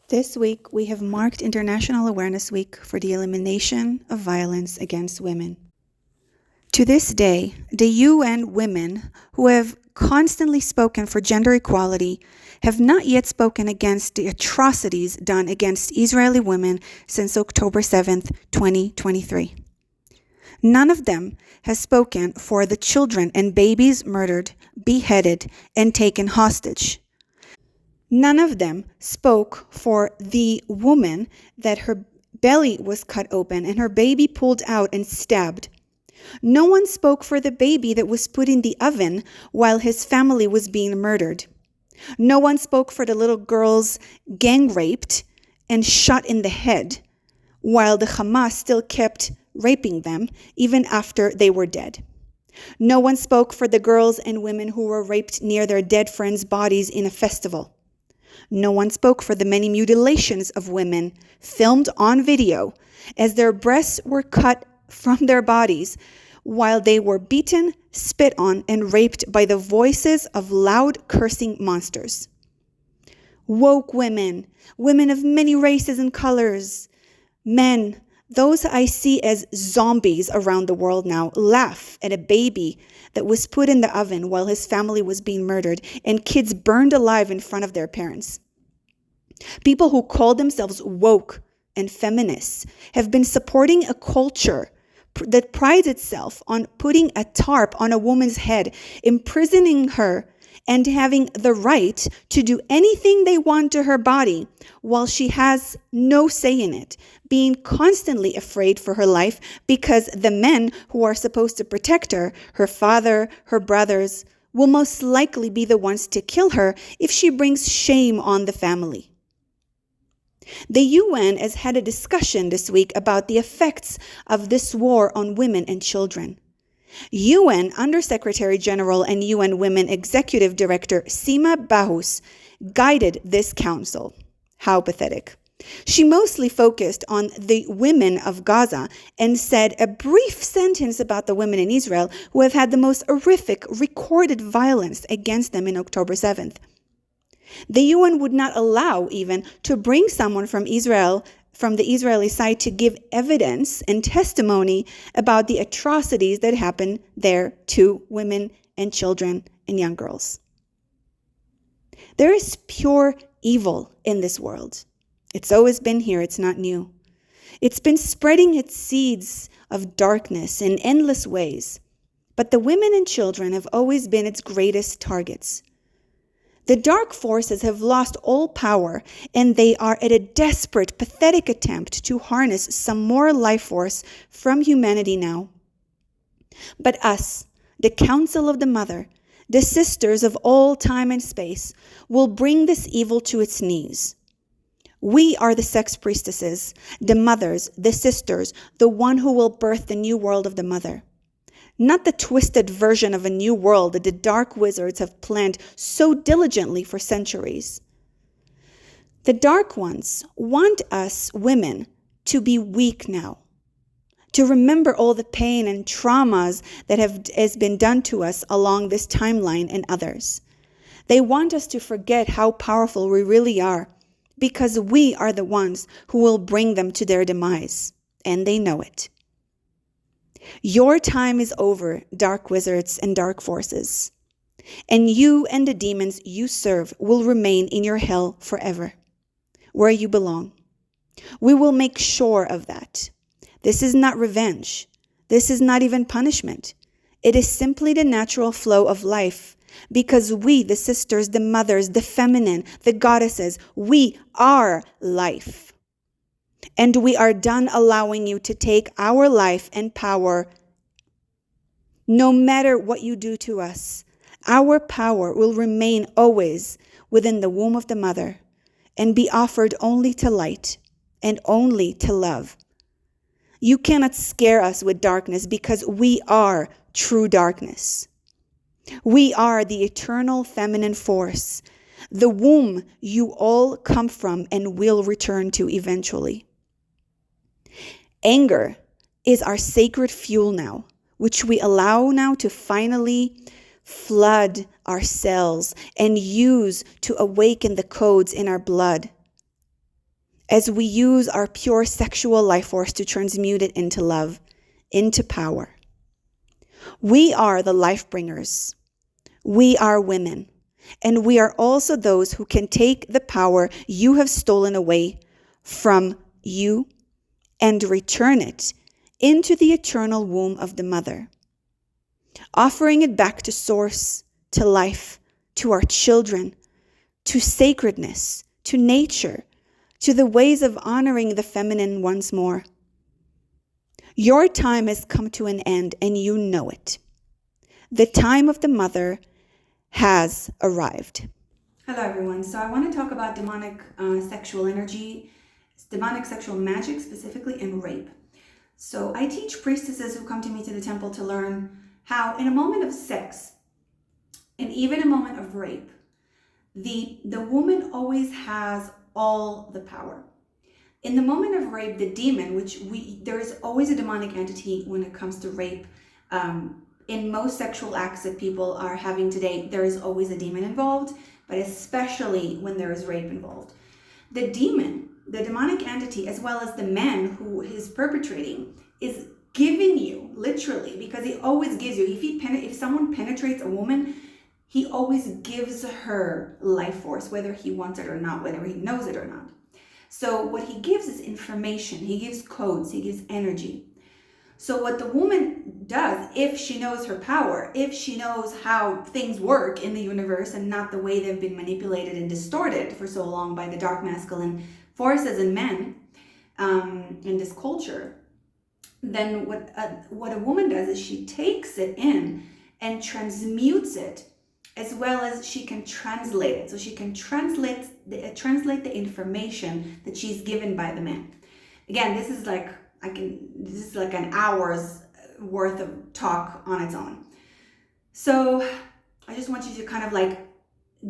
This week, we have marked International Awareness Week for the elimination of violence against women. To this day, the UN women who have constantly spoken for gender equality have not yet spoken against the atrocities done against Israeli women since October 7th, 2023. None of them has spoken for the children and babies murdered, beheaded, and taken hostage. None of them spoke for the woman that her belly was cut open and her baby pulled out and stabbed. No one spoke for the baby that was put in the oven while his family was being murdered. No one spoke for the little girls gang raped and shot in the head while the Hamas still kept raping them even after they were dead. No one spoke for the girls and women who were raped near their dead friends' bodies in a festival. No one spoke for the many mutilations of women filmed on video as their breasts were cut from their bodies while they were beaten, spit on, and raped by the voices of loud cursing monsters. Woke women, women of many races and colors, men, those I see as zombies around the world now, laugh at a baby that was put in the oven while his family was being murdered and kids burned alive in front of their parents. People who call themselves woke and feminists have been supporting a culture that prides itself on putting a tarp on a woman's head, imprisoning her, and having the right to do anything they want to her body while she has no say in it, being constantly afraid for her life because the men who are supposed to protect her, her father, her brothers, will most likely be the ones to kill her if she brings shame on the family. The UN has had a discussion this week about the effects of this war on women and children. UN Undersecretary General and UN Women Executive Director Sima Bahous guided this council. How pathetic. She mostly focused on the women of Gaza and said a brief sentence about the women in Israel who have had the most horrific recorded violence against them in October 7th. The UN would not allow even to bring someone from Israel, from the Israeli side, to give evidence and testimony about the atrocities that happen there to women and children and young girls. There is pure evil in this world. It's always been here. It's not new. It's been spreading its seeds of darkness in endless ways. But the women and children have always been its greatest targets. The dark forces have lost all power, and they are at a desperate, pathetic attempt to harness some more life force from humanity now. But us, the Council of the Mother, the sisters of all time and space, will bring this evil to its knees. We are the sex priestesses, the mothers, the sisters, the one who will birth the new world of the mother. Not the twisted version of a new world that the dark wizards have planned so diligently for centuries. The dark ones want us women to be weak now, to remember all the pain and traumas that has been done to us along this timeline and others. They want us to forget how powerful we really are, because we are the ones who will bring them to their demise, and they know it. Your time is over, dark wizards and dark forces, and you and the demons you serve will remain in your hell forever, where you belong. We will make sure of that. This is not revenge. This is not even punishment. It is simply the natural flow of life, because we, the sisters, the mothers, the feminine, the goddesses, we are life. And we are done allowing you to take our life and power. No matter what you do to us, our power will remain always within the womb of the mother and be offered only to light and only to love. You cannot scare us with darkness because we are true darkness. We are the eternal feminine force, the womb you all come from and will return to eventually. Anger is our sacred fuel now, which we allow now to finally flood our cells and use to awaken the codes in our blood. as we use our pure sexual life force to transmute it into love, into power. We are the life bringers. We are women. And we are also those who can take the power you have stolen away from you and return it into the eternal womb of the mother, offering it back to source, to life, to our children, to sacredness, to nature, to the ways of honoring the feminine once more. Your time has come to an end, and you know it. The time of the mother has arrived. Hello, everyone. So I want to talk about demonic sexual energy, demonic sexual magic specifically, and rape. So I teach priestesses who come to me to the temple to learn how, in a moment of sex, and even a moment of rape, the woman always has all the power. In the moment of rape, the demon, there is always a demonic entity when it comes to rape. In most sexual acts that people are having today, there is always a demon involved, but especially when there is rape involved. The demon, the demonic entity, as well as the man who is perpetrating, is giving you, literally, because he always gives you, if someone penetrates a woman, he always gives her life force, whether he wants it or not, whether he knows it or not. So what he gives is information, he gives codes, he gives energy. So what the woman does, if she knows her power, if she knows how things work in the universe and not the way they've been manipulated and distorted for so long by the dark masculine forces in men in this culture, then what a woman does is she takes it in and transmutes it, as well as she can translate it. So she can translate the information that she's given by the man. Again, this is like an hour's worth of talk on its own. So I just want you to kind of like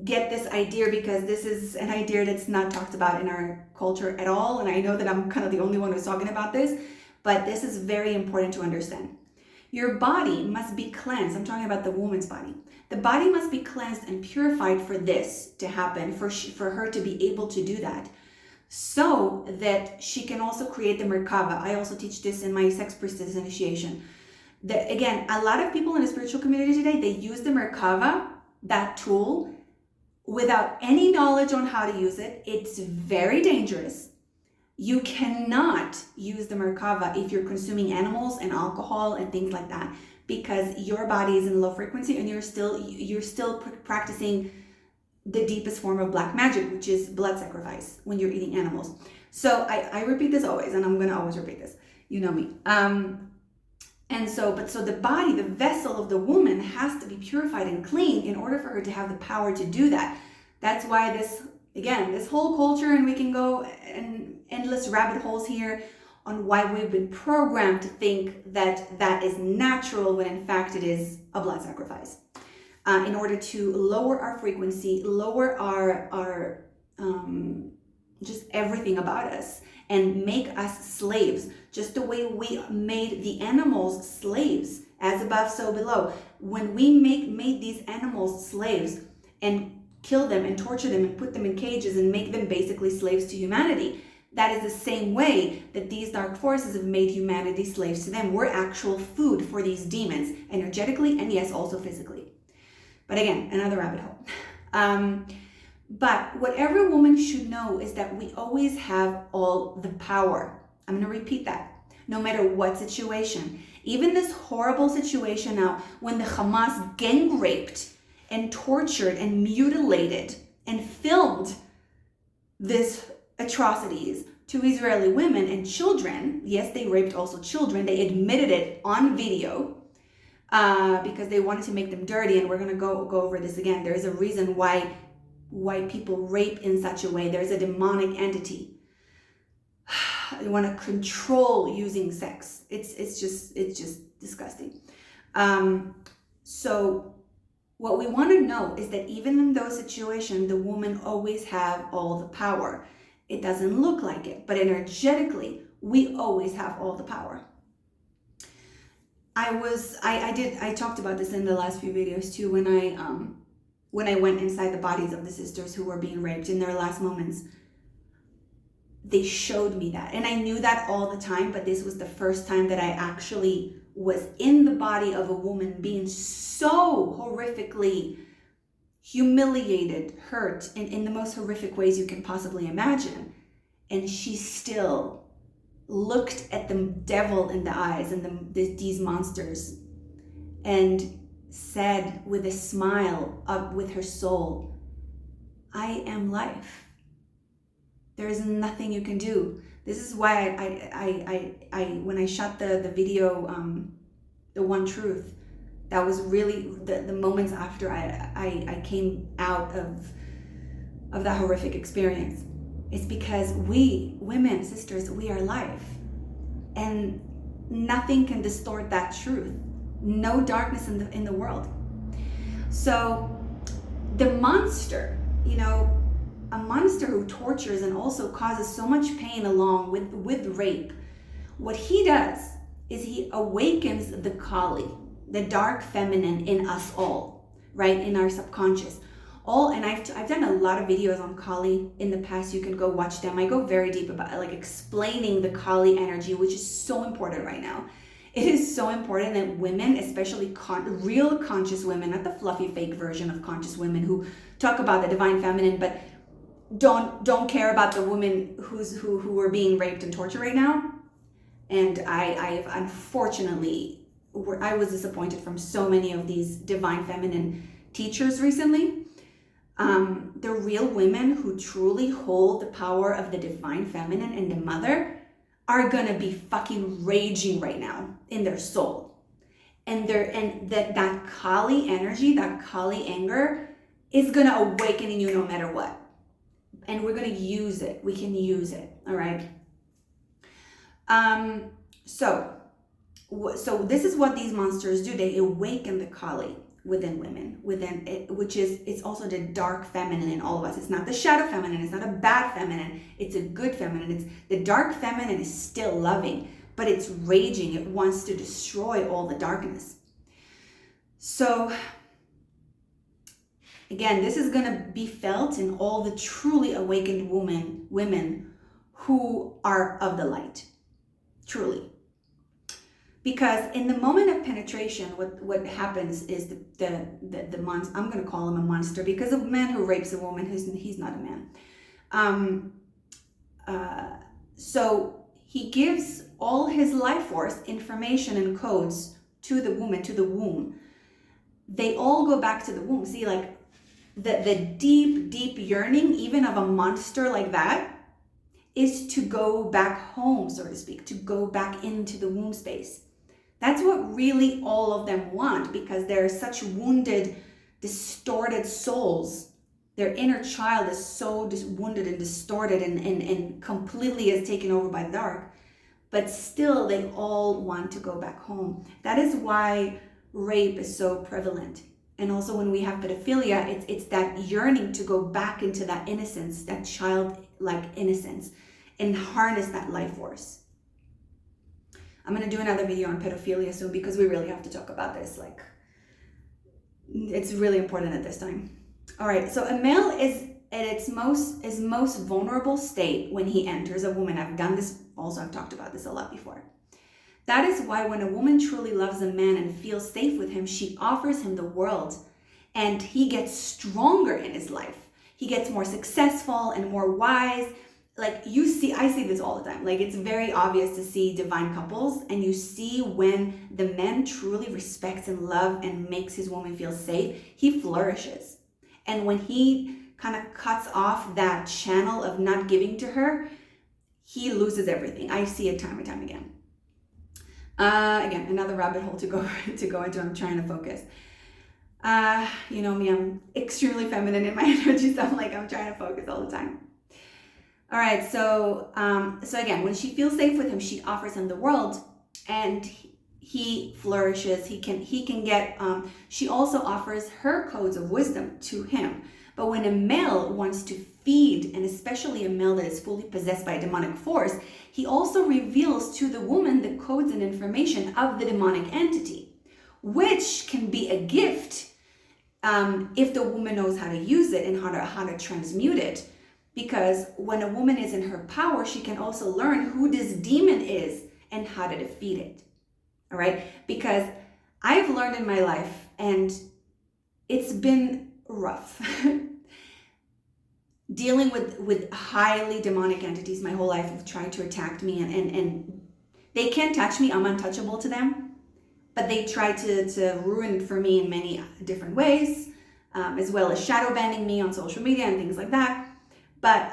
get this idea, because this is an idea that's not talked about in our culture at all. And I know that I'm kind of the only one who's talking about this, but this is very important to understand. Your body must be cleansed. I'm talking about the woman's body. The body must be cleansed and purified for this to happen, for her to be able to do that, so that she can also create the Merkava. I also teach this in my sex priestess initiation. Again, a lot of people in the spiritual community today, they use the Merkava, that tool, without any knowledge on how to use it. It's very dangerous. You cannot use the Merkava if you're consuming animals and alcohol and things like that, because your body is in low frequency and you're still practicing the deepest form of black magic, which is blood sacrifice when you're eating animals. So I repeat this always, and I'm going to always repeat this. You know me. So the body, the vessel of the woman, has to be purified and clean in order for her to have the power to do that. That's why this whole culture, and we can go in endless rabbit holes here on why we've been programmed to think that is natural, when in fact it is a blood sacrifice. In order to lower our frequency, lower our just everything about us, and make us slaves, just the way we made the animals slaves, as above so below. When we made these animals slaves and kill them and torture them and put them in cages and make them basically slaves to humanity, that is the same way that these dark forces have made humanity slaves to them. We're actual food for these demons, energetically and yes, also physically. But again, another rabbit hole. But what every woman should know is that we always have all the power. I'm going to repeat that. No matter what situation, even this horrible situation now, when the Hamas gang raped and tortured and mutilated and filmed this atrocities to Israeli women and children. Yes, they raped also children. They admitted it on video because they wanted to make them dirty. And we're going to go over this again. There is a reason why people rape in such a way. There's a demonic entity. They want to control using sex. It's just disgusting. So what we want to know is that even in those situations, the woman always have all the power. It doesn't look like it, but energetically, we always have all the power. I talked about this in the last few videos too, when I went inside the bodies of the sisters who were being raped in their last moments. they showed me that. And I knew that all the time, but this was the first time that I actually was in the body of a woman being so horrifically humiliated, hurt in the most horrific ways you can possibly imagine. And she still looked at the devil in the eyes and these monsters and said with a smile with her soul, I am life. There is nothing you can do. This is why I when I shot the video, The One Truth, that was really the moments after I came out of that horrific experience. It's because we, women, sisters, we are life. And nothing can distort that truth. No darkness in the world. So the monster, a monster who tortures and also causes so much pain along with rape, what he does is he awakens the Kali, the dark feminine in us all, right? In our subconscious. And I've done a lot of videos on Kali in the past. You can go watch them. I go very deep about explaining the Kali energy, which is so important right now. It is so important that women, especially real conscious women, not the fluffy fake version of conscious women who talk about the divine feminine, but don't care about the women who are being raped and tortured right now. And I've unfortunately, I was disappointed from so many of these divine feminine teachers recently. The real women who truly hold the power of the divine feminine and the mother are gonna be fucking raging right now in their soul. And that Kali energy, that Kali anger is gonna awaken in you no matter what. And we're gonna use it. We can use it, all right? So this is what these monsters do. They awaken the Kali within women, which is, it's also the dark feminine in all of us. It's not the shadow feminine. It's not a bad feminine. It's a good feminine. It's the dark feminine is still loving, but it's raging. It wants to destroy all the darkness. So again, this is going to be felt in all the truly awakened women who are of the light, truly. Because in the moment of penetration, what happens is the monster, I'm going to call him a monster, because a man who rapes a woman, he's not a man. So he gives all his life force, information and codes to the woman, to the womb. They all go back to the womb. See, like the deep yearning, even of a monster like that, is to go back home, so to speak, to go back into the womb space. That's what really all of them want, because they're such wounded, distorted souls. Their inner child is so wounded and distorted and completely is taken over by the dark. But still, they all want to go back home. That is why rape is so prevalent. And also when we have pedophilia, it's that yearning to go back into that innocence, that childlike innocence, and harness that life force. I'm going to do another video on pedophilia soon, because we really have to talk about this. Like, it's really important at this time. All right, so a male is at its most vulnerable state when he enters a woman. I've done this also. I've talked about this a lot before. That is why when a woman truly loves a man and feels safe with him, she offers him the world, and he gets stronger in his life. He gets more successful and more wise. Like I see this all the time. Like, it's very obvious to see divine couples, and you see when the man truly respects and loves and makes his woman feel safe, he flourishes. And when he kind of cuts off that channel of not giving to her, he loses everything. I see it time and time again. Again, another rabbit hole to go into. I'm trying to focus. You know me, I'm extremely feminine in my energy, so I'm trying to focus all the time. All right, so again, when she feels safe with him, she offers him the world, and he flourishes. He can get. She also offers her codes of wisdom to him. But when a male wants to feed, and especially a male that is fully possessed by a demonic force, he also reveals to the woman the codes and information of the demonic entity, which can be a gift if the woman knows how to use it and how to transmute it. Because when a woman is in her power, she can also learn who this demon is and how to defeat it. All right? Because I've learned in my life, and it's been rough, dealing with highly demonic entities my whole life have tried to attack me, and they can't touch me. I'm untouchable to them. But they try to ruin it for me in many different ways, as well as shadow banning me on social media and things like that. But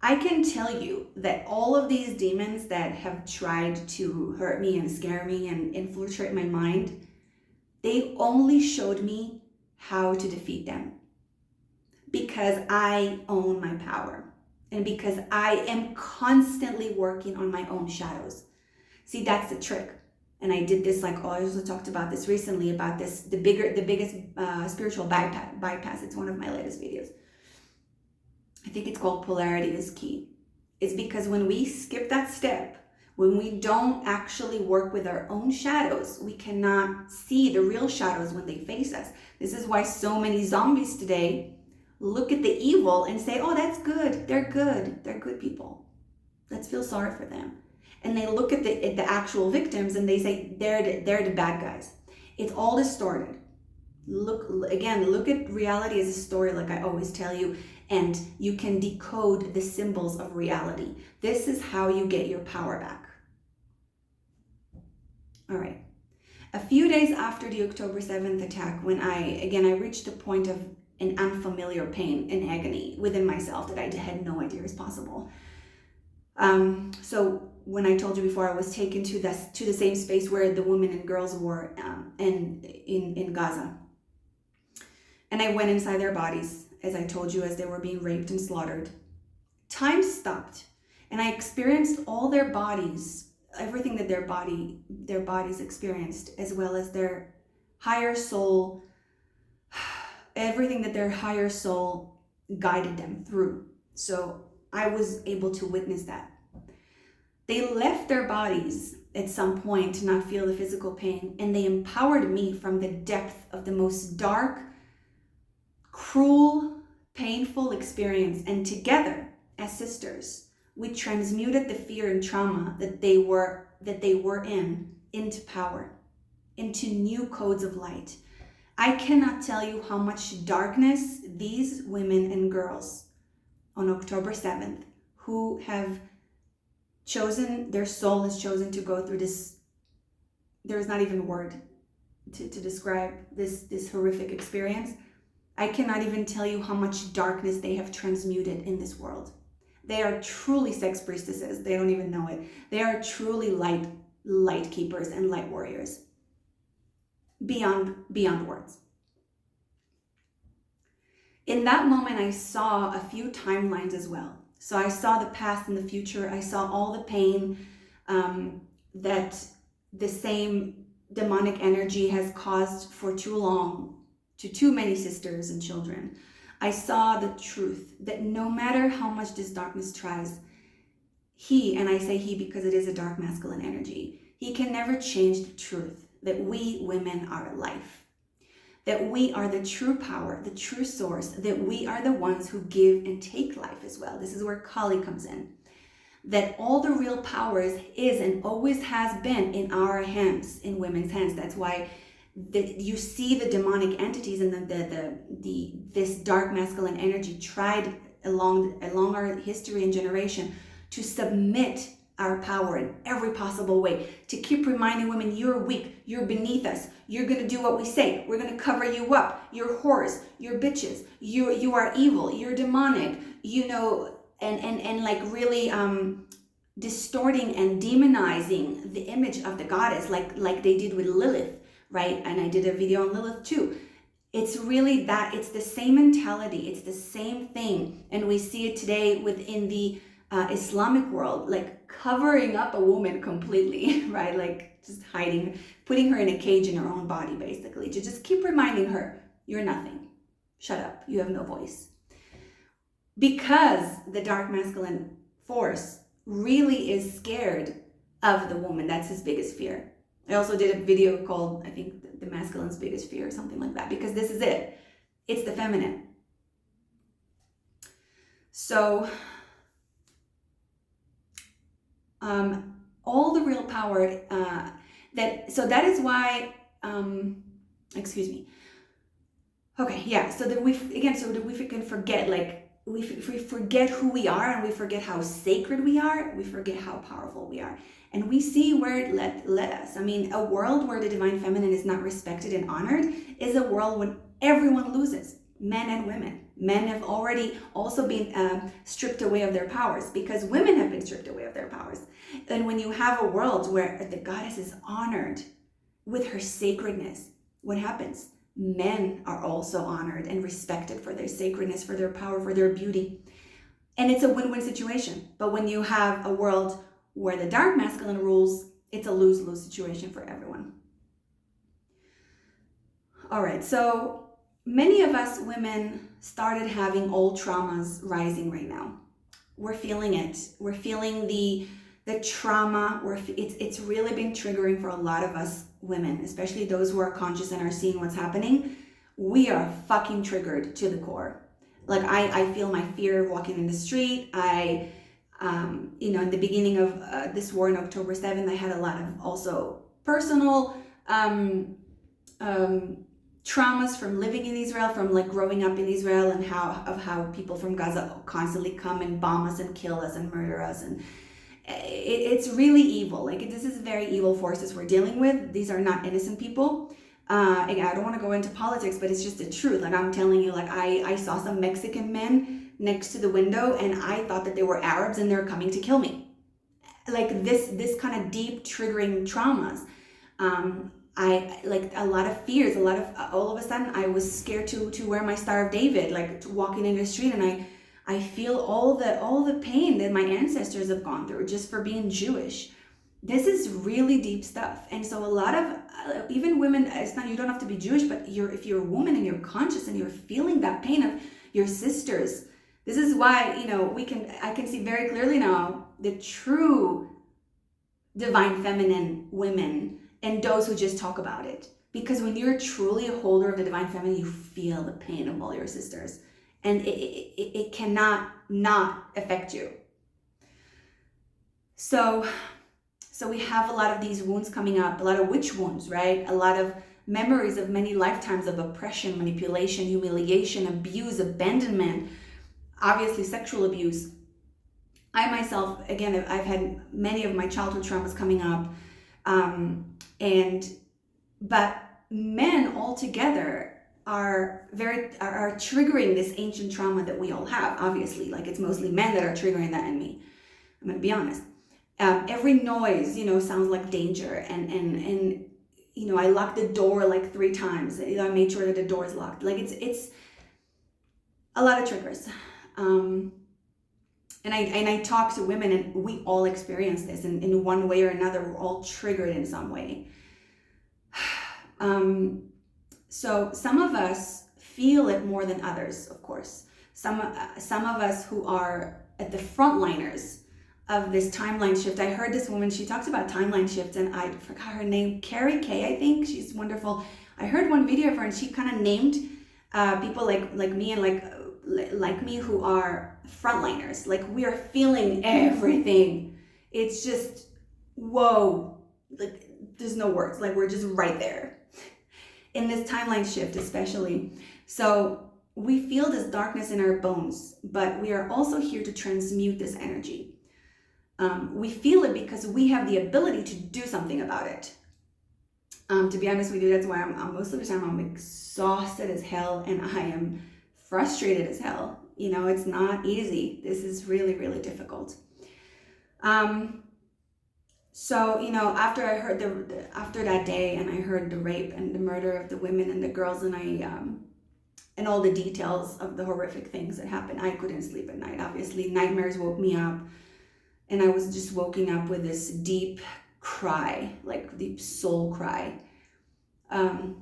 I can tell you that all of these demons that have tried to hurt me and scare me and infiltrate my mind, they only showed me how to defeat them. Because I own my power. And because I am constantly working on my own shadows. See, that's the trick. And I did this, I also talked about this recently, about this, the biggest spiritual bypass. It's one of my latest videos. I think it's called Polarity is Key. It's because when we skip that step, when we don't actually work with our own shadows, we cannot see the real shadows when they face us. This is why so many zombies today look at the evil and say, oh, that's good. They're good. They're good people. Let's feel sorry for them. And they look at the actual victims and they say, they're the bad guys. It's all distorted. Look at reality as a story, like I always tell you, and you can decode the symbols of reality. This is how you get your power back. All right. A few days after the October 7th attack, when I reached a point of an unfamiliar pain and agony within myself that I had no idea was possible. So when I told you before, I was taken to the same space where the women and girls were in Gaza. And I went inside their bodies, as I told you, as they were being raped and slaughtered. Time stopped, and I experienced all their bodies, everything that their bodies experienced, as well as their higher soul, everything that their higher soul guided them through. So I was able to witness that. They left their bodies at some point to not feel the physical pain, and they empowered me from the depth of the most dark, cruel, painful experience. And together, as sisters, we transmuted the fear and trauma that they were in into power, into new codes of light. I cannot tell you how much darkness these women and girls on October 7th, who have chosen, their soul has chosen to go through this, there is not even a word to describe this horrific experience. I cannot even tell you how much darkness they have transmuted in this world. They are truly sex priestesses. They don't even know it. They are truly light keepers and light warriors. Beyond words. In that moment, I saw a few timelines as well. So I saw the past and the future. I saw all the pain that the same demonic energy has caused for too long to too many sisters and children. I saw the truth that no matter how much this darkness tries, he, and I say he because it is a dark masculine energy, he can never change the truth that we women are life, that we are the true power, the true source, that we are the ones who give and take life as well. This is where Kali comes in. That all the real power is and always has been in our hands, in women's hands. That's why you see the demonic entities and this dark masculine energy tried along our history and generation to submit our power in every possible way, to keep reminding women, you're weak, you're beneath us, you're going to do what we say, we're going to cover you up, you're whores, you're bitches, you are evil, you're demonic, and like really distorting and demonizing the image of the goddess, like they did with Lilith, right? And I did a video on Lilith too. It's really that, it's the same mentality, it's the same thing. And we see it today within the Islamic world, like covering up a woman completely, right? Like just hiding, putting her in a cage in her own body, basically, to just keep reminding her, you're nothing. Shut up, you have no voice. Because the dark masculine force really is scared of the woman. That's his biggest fear. I also did a video called, I think, the masculine's biggest fear or something like that, because this is it. It's the feminine. So all the real power that is why, excuse me. Okay, yeah. So that we can forget, like we forget who we are, and we forget how sacred we are. We forget how powerful we are, and we see where it led us. I mean, a world where the divine feminine is not respected and honored is a world when everyone loses, men and women. Men have already also been stripped away of their powers, because women have been stripped away of their powers. And when you have a world where the goddess is honored with her sacredness, what happens? Men are also honored and respected for their sacredness, for their power, for their beauty. And it's a win-win situation. But when you have a world where the dark masculine rules, it's a lose-lose situation for everyone. All right, so many of us women started having old traumas rising right now. We're feeling it. We're feeling the trauma. It's really been triggering for a lot of us women, especially those who are conscious and are seeing what's happening. We are fucking triggered to the core. Like I feel my fear of walking in the street. In the beginning of this war on October 7th, I had a lot of also personal traumas from living in Israel, from like growing up in Israel, and how people from Gaza constantly come and bomb us and kill us and murder us, and it's really evil. Like, this is very evil forces we're dealing with. These are not innocent people. I don't want to go into politics, but it's just the truth. Like, I'm telling you, like I saw some Mexican men next to the window, and I thought that they were Arabs and they're coming to kill me. Like this kind of deep triggering traumas. I like a lot of fears, all of a sudden I was scared to wear my Star of David, like walking in the street, and I feel all the pain that my ancestors have gone through just for being Jewish. This is really deep stuff. And so a lot of even women, it's not, you don't have to be Jewish, but if you're a woman and you're conscious and you're feeling that pain of your sisters, this is why, I can see very clearly now the true divine feminine women and those who just talk about it. Because when you're truly a holder of the divine feminine, you feel the pain of all your sisters. And it cannot not affect you. So we have a lot of these wounds coming up, a lot of witch wounds, right? A lot of memories of many lifetimes of oppression, manipulation, humiliation, abuse, abandonment, obviously sexual abuse. I myself, again, I've had many of my childhood traumas coming up. But men altogether are triggering this ancient trauma that we all have. Obviously, like, it's mostly men that are triggering that in me. I'm gonna be honest. Every noise, sounds like danger, and I locked the door like 3 times. I made sure that the door is locked. Like, it's a lot of triggers. And I talk to women, and we all experience this in one way or another. We're all triggered in some way. So some of us feel it more than others, of course. Some of us who are at the frontliners of this timeline shift. I heard this woman, she talks about timeline shifts, and I forgot her name, Carrie Kay, I think. She's wonderful. I heard one video of her, and she kind of named people like me and like me who are frontliners. Like, we are feeling everything. It's just, whoa, like, there's no words. Like, we're just right there in this timeline shift, especially. So we feel this darkness in our bones, but we are also here to transmute this energy. We feel it because we have the ability to do something about it. To be honest with you, that's why I'm most of the time I'm exhausted as hell, and I am frustrated as hell. It's not easy. This is really, really difficult. So, after I heard after that day, and I heard the rape and the murder of the women and the girls, and and all the details of the horrific things that happened, I couldn't sleep at night. Obviously, nightmares woke me up, and I was just waking up with this deep cry, like deep soul cry. And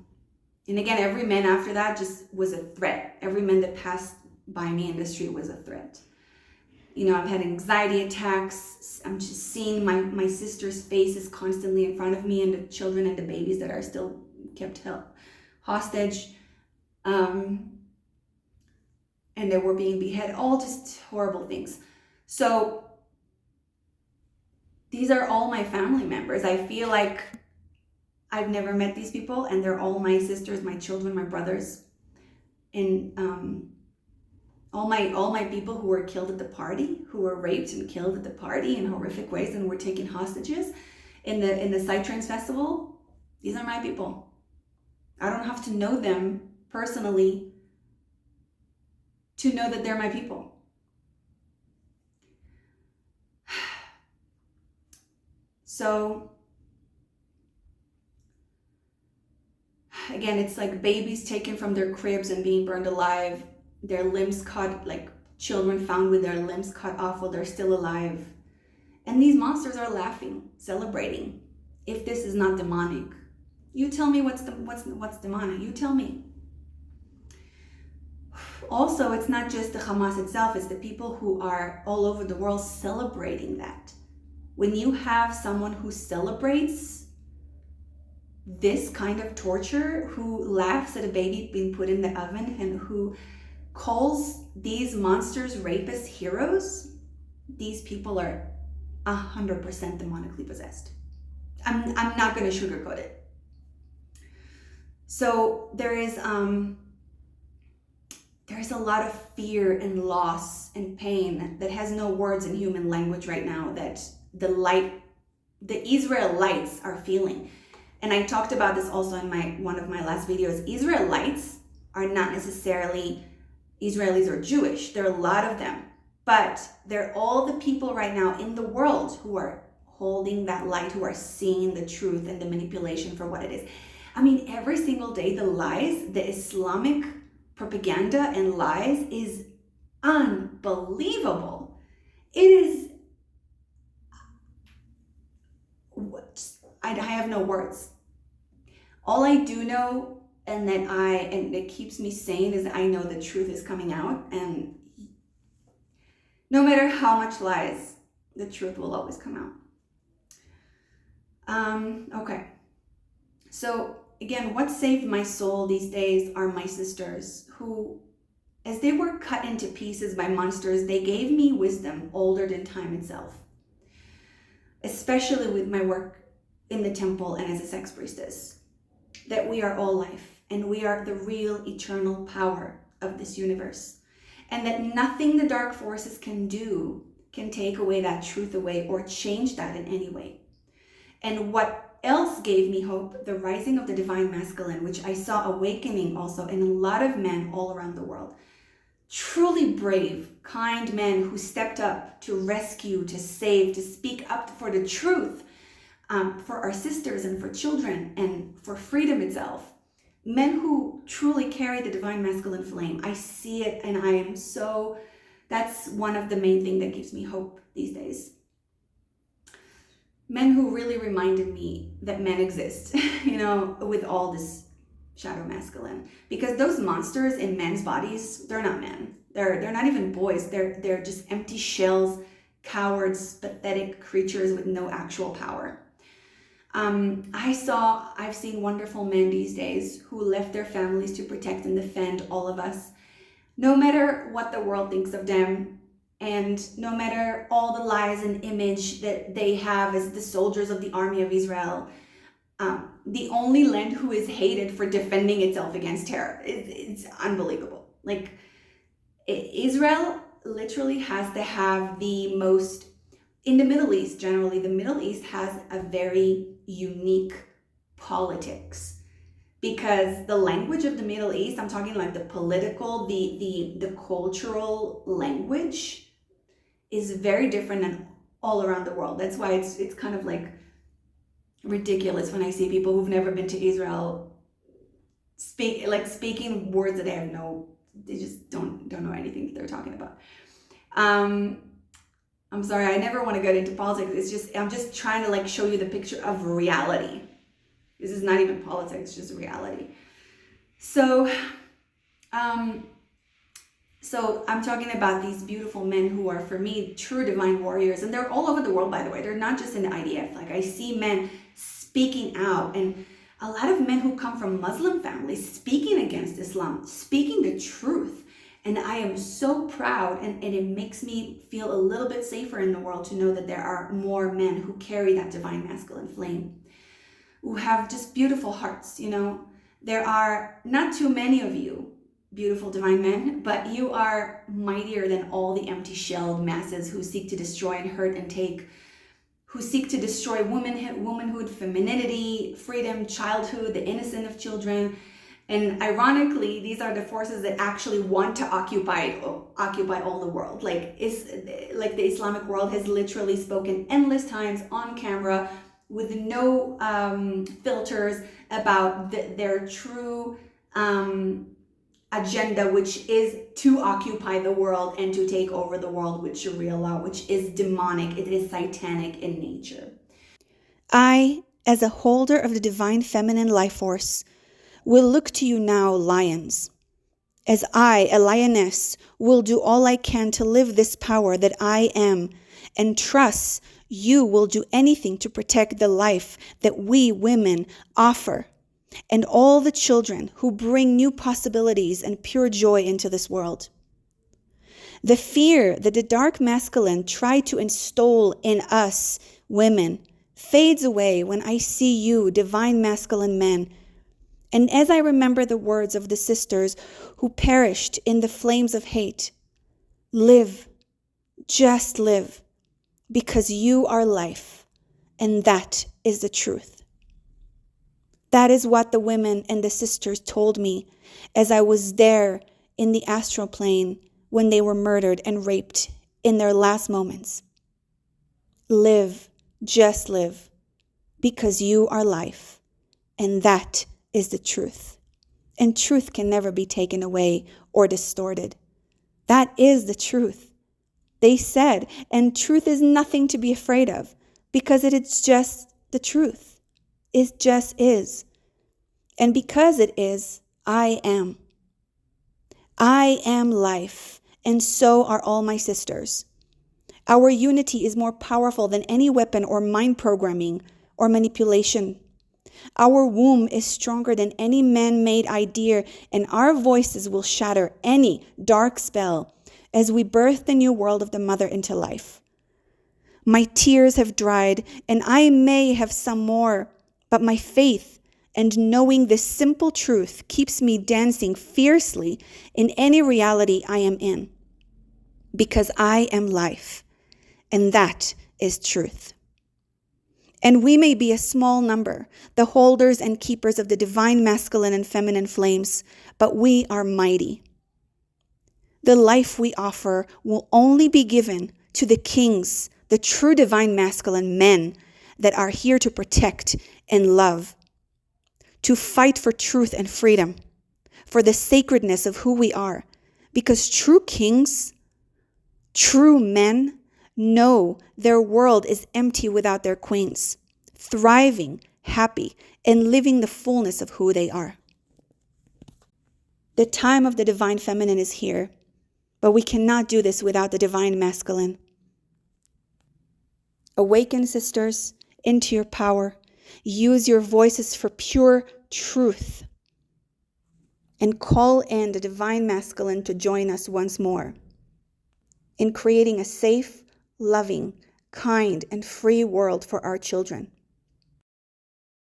again, every man after that just was a threat. Every man that passed by me in the street was a threat. I've had anxiety attacks. I'm just seeing my sister's faces constantly in front of me, and the children and the babies that are still kept hostage. and they were being beheaded, all just horrible things. So these are all my family members. I feel like I've never met these people, and they're all my sisters, my children, my brothers, and all my people who were killed at the party, who were raped and killed at the party in horrific ways and were taken hostages in the Psytrance Festival. These are my people. I don't have to know them personally to know that they're my people. So again, it's like babies taken from their cribs and being burned alive, their limbs cut, like children found with their limbs cut off while they're still alive. And these monsters are laughing, celebrating. If this is not demonic, you tell me what's demonic. You tell me. Also, it's not just the Hamas itself, it's the people who are all over the world celebrating that. When you have someone who celebrates this kind of torture, who laughs at a baby being put in the oven, and who calls these monsters rapists heroes, these people are 100% demonically possessed. I'm not going to sugarcoat it. So there is a lot of fear and loss and pain that has no words in human language right now that the Israelites are feeling. And I talked about this also in one of my last videos. Israelites are not necessarily Israelis or Jewish. There are a lot of them, but they're all the people right now in the world who are holding that light, who are seeing the truth and the manipulation for what it is. I mean, every single day, the lies, the Islamic propaganda and lies is unbelievable. It is, I have no words. All I do know, and it keeps me sane, is that I know the truth is coming out, and no matter how much lies, the truth will always come out. Okay. So again, what saved my soul these days are my sisters who, as they were cut into pieces by monsters, they gave me wisdom older than time itself, especially with my work in the temple and as a sex priestess, that we are all life and we are the real eternal power of this universe, and that nothing the dark forces can do can take away that truth away or change that in any way. And what else gave me hope? The rising of the divine masculine, which I saw awakening also in a lot of men all around the world. Truly brave, kind men who stepped up to rescue, to save, to speak up for the truth, for our sisters and for children and for freedom itself. Men who truly carry the divine masculine flame. I see it, and that's one of the main things that gives me hope these days. Men who really reminded me that men exist, with all this shadow masculine. Because those monsters in men's bodies, they're not men. They're not even boys. They're just empty shells, cowards, pathetic creatures with no actual power. I've seen wonderful men these days who left their families to protect and defend all of us, no matter what the world thinks of them, and no matter all the lies and image that they have as the soldiers of the army of Israel, the only land who is hated for defending itself against terror. It's unbelievable. Like, Israel literally has to have the most, in the Middle East generally, the Middle East has a very unique politics, because the language of the Middle East, I'm talking like the political, the cultural language, is very different than all around the world. That's why it's kind of like ridiculous when I see people who've never been to Israel speaking words that they just don't know anything that they're talking about. I'm sorry, I never want to get into politics. I'm just trying to show you the picture of reality. This is not even politics, it's just reality. So I'm talking about these beautiful men who are, for me, true divine warriors. And they're all over the world, by the way. They're not just in the IDF. I see men speaking out, and a lot of men who come from Muslim families speaking against Islam, speaking the truth. And I am so proud, and it makes me feel a little bit safer in the world to know that there are more men who carry that divine masculine flame, who have just beautiful hearts. There are not too many of you beautiful divine men, but you are mightier than all the empty shelled masses who seek to destroy and hurt and take, who seek to destroy womanhood, femininity, freedom, childhood, the innocence of children. And ironically, these are the forces that actually want to occupy all the world. Like the Islamic world has literally spoken endless times on camera with no filters about their true agenda, which is to occupy the world and to take over the world with Sharia law, which is demonic. It is satanic in nature. I, as a holder of the divine feminine life force, will look to you now, lions. As I, a lioness, will do all I can to live this power that I am, and trust you will do anything to protect the life that we women offer, and all the children who bring new possibilities and pure joy into this world. The fear that the dark masculine tried to install in us women fades away when I see you, divine masculine men. And as I remember the words of the sisters who perished in the flames of hate, live, just live, because you are life, and that is the truth. That is what the women and the sisters told me as I was there in the astral plane when they were murdered and raped in their last moments. Live, just live, because you are life, and that is the truth. And truth can never be taken away or distorted. That is the truth. They said, and truth is nothing to be afraid of, because it is just the truth. It just is. And because it is, I am. I am life, and so are all my sisters. Our unity is more powerful than any weapon or mind programming or manipulation. Our womb is stronger than any man-made idea, and our voices will shatter any dark spell as we birth the new world of the mother into life. My tears have dried, and I may have some more, but my faith and knowing this simple truth keeps me dancing fiercely in any reality I am in, because I am life, and that is truth. And we may be a small number, the holders and keepers of the divine masculine and feminine flames, but we are mighty. The life we offer will only be given to the kings, the true divine masculine men that are here to protect and love, to fight for truth and freedom, for the sacredness of who we are, because true kings, true men, know their world is empty without their queens, thriving, happy, and living the fullness of who they are. The time of the divine feminine is here, but we cannot do this without the divine masculine. Awaken, sisters, into your power. Use your voices for pure truth, and call in the divine masculine to join us once more in creating a safe, loving, kind, and free world for our children.